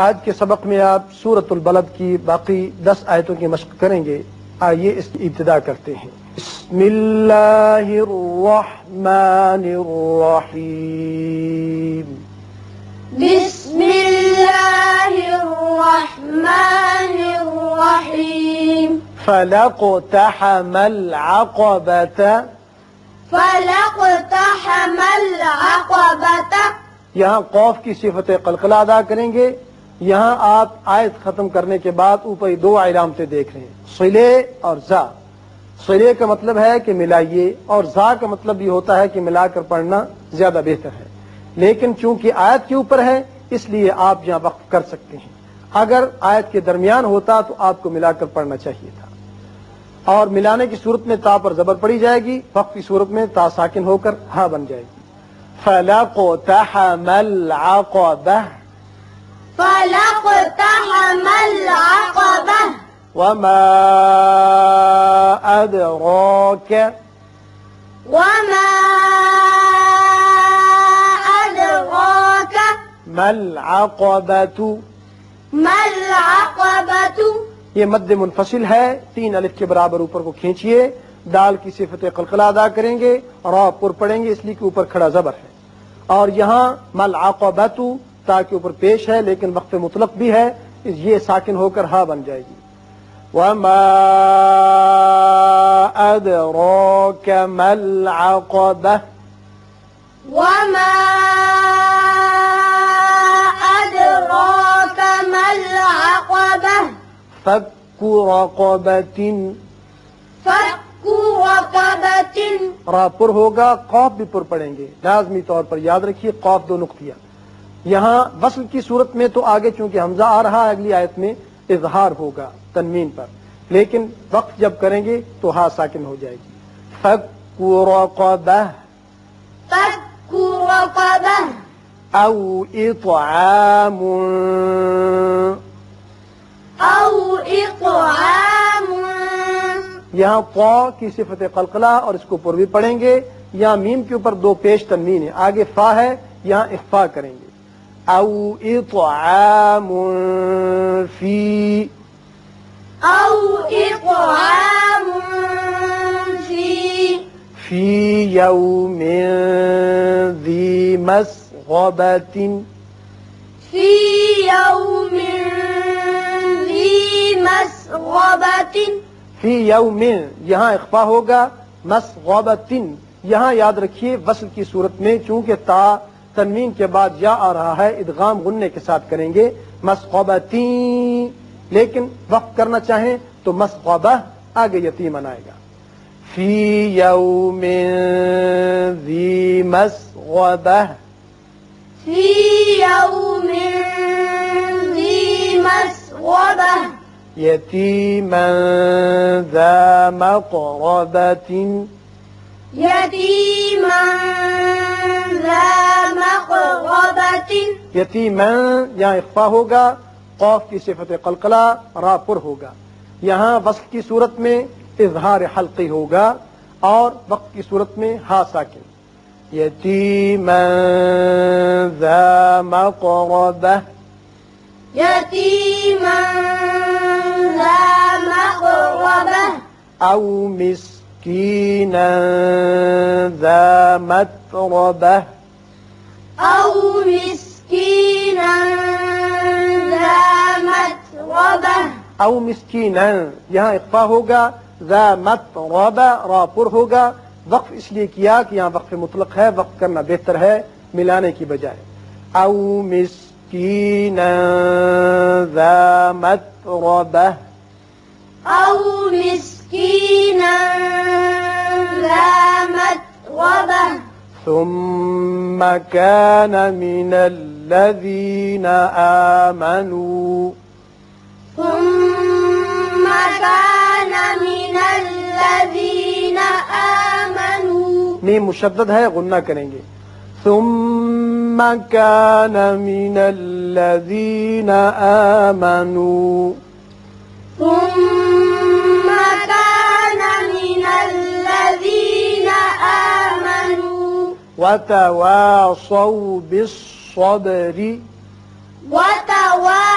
آج کے سبق میں آپ سورۃ البلد کی باقی 10 آیتوں کی مشق کریں گے. آئیے اس کی ابتدا کرتے ہیں. بسم اللہ الرحمن الرحیم. بسم اللہ الرحمن الرحیم. فلاقتحم العقبۃ. فلاقتحم العقبۃ. یہاں قوف کی صفت قلقلہ ادا کریں گے. یہاں آپ آیت ختم کرنے کے بعد اوپر 2 علامتیں دیکھ رہے ہیں، صلے اور زا. صلے کا مطلب ہے کہ ملائیے، اور زا کا مطلب یہ ہوتا ہے کہ ملا کر پڑھنا زیادہ بہتر ہے. لیکن چونکہ آیت کے اوپر ہے اس لیے آپ یہاں وقف کر سکتے ہیں. اگر آیت کے درمیان ہوتا تو آپ کو ملا کر پڑھنا چاہیے تھا. اور ملانے کی صورت میں تا پر زبر پڑی جائے گی، وقف کی صورت میں تا ساکن ہو کر ہا بن جائے گی. فلاقتحم العقبہ. فلاقتحم العقبہ. وما أدراك. وما أدراك ما العقبة. ما العقبة. یہ مد منفصل ہے، 3 الف کے برابر اوپر کو کھینچیے. دال کی صفت قلقلہ ادا کریں گے، را پر پڑھیں گے اس لیے کہ اوپر کھڑا زبر ہے. اور یہاں مل عقبۃ تا کے اوپر پیش ہے لیکن وقف مطلق بھی ہے، یہ ساکن ہو کر ہا بن جائے گی. وما أدراك ما العقبة. وما أدراك ما العقبة. فك رقبة. فك رقبة. را پر ہوگا، قاف بھی پر پڑیں گے. لازمی طور پر یاد رکھیے قاف 2 نقطیہ. یہاں وصل کی صورت میں تو آگے چونکہ حمزہ آ رہا ہے اگلی آیت میں اظہار ہوگا تنوین پر، لیکن وقت جب کریں گے تو ہا ساکن ہو جائے گی. فک رقبہ. فك رقبة. او اطعام. أو إطعام. یہاں طا کی صفت قلقلہ اور اس کو پر بھی پڑھیں گے. یہاں میم کے اوپر 2 پیش تنوین ہے، آگے فا ہے، یہاں اخفا کریں گے. او اطعام فی. أو إطعام فی یوم ذی مسغبۃ. في يوم ذي مسغبة. فی یوم یہاں اخفا ہوگا، مسغبۃ یہاں یاد رکھیے وصل کی صورت میں چونکہ تا تنوین کے بعد یا آ رہا ہے ادغام غنے کے ساتھ کریں گے مسغبتین، لیکن وقف کرنا چاہیں تو مسغبہ آگے یتیمن آئے گا. فی یوم ذی مسغبہ. في يوم ذي مسغبة. یتیما ذا مقربۃ. يتيما ذا مقربة. یتیما یہاں اخفا ہوگا، قاف کی صفت قلقلہ را پر ہوگا. یہاں وصل کی صورت میں اظہار حلقی ہوگا اور وقت کی صورت میں ہا ساکن. یتیما ذا مقربہ. يتيما ذا مقربة. او مسکینا ذا متربہ. أو مسكينا ذا متربة. او مسکینا یہاں اخفا ہوگا، ذا متربہ را پر ہوگا. وقف اس لیے کیا کہ یہاں وقف مطلق ہے، وقف کرنا بہتر ہے ملانے کی بجائے. او مسکینا ذا متربہ. أو مسكينا ذا متربة. ثم كان من الذين آمنوا. ثم كان من الذين آمنوا. میم مشدد ہے، غنہ کریں گے. ثم كان من الذين آمنوا. ثم كان من الذين آمنوا. وتواصوا بالصبر. وتواصوا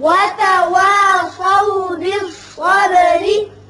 وتواصوا بالصبر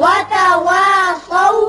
وتواصوا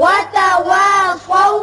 وتواصوا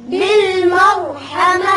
بالمرحمة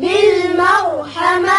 بالمرحمة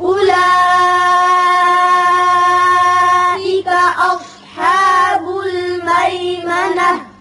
أولئك أصحاب الميمنة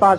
5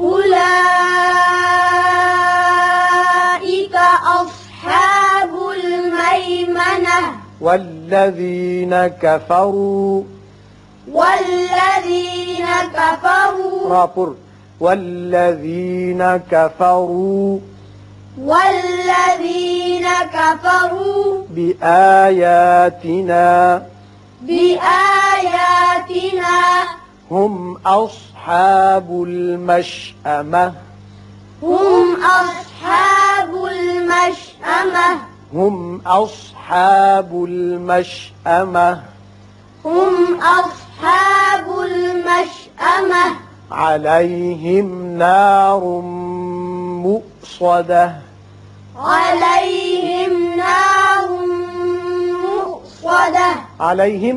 أولئك أصحاب الميمنة والذين كفروا والذين كفروا راپر والذين كفروا والذين كفروا بآياتنا بآياتنا هم أصحاب المشأمة هم أصحاب المشأمة هم أصحاب المشأمة هم أصحاب المشأمة عليهم نار مؤصدة عليهم نار مؤصدة عليهم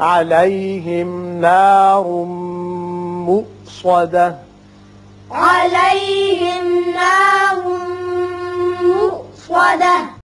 عليهم نار مؤصدة عليهم نار مؤصدة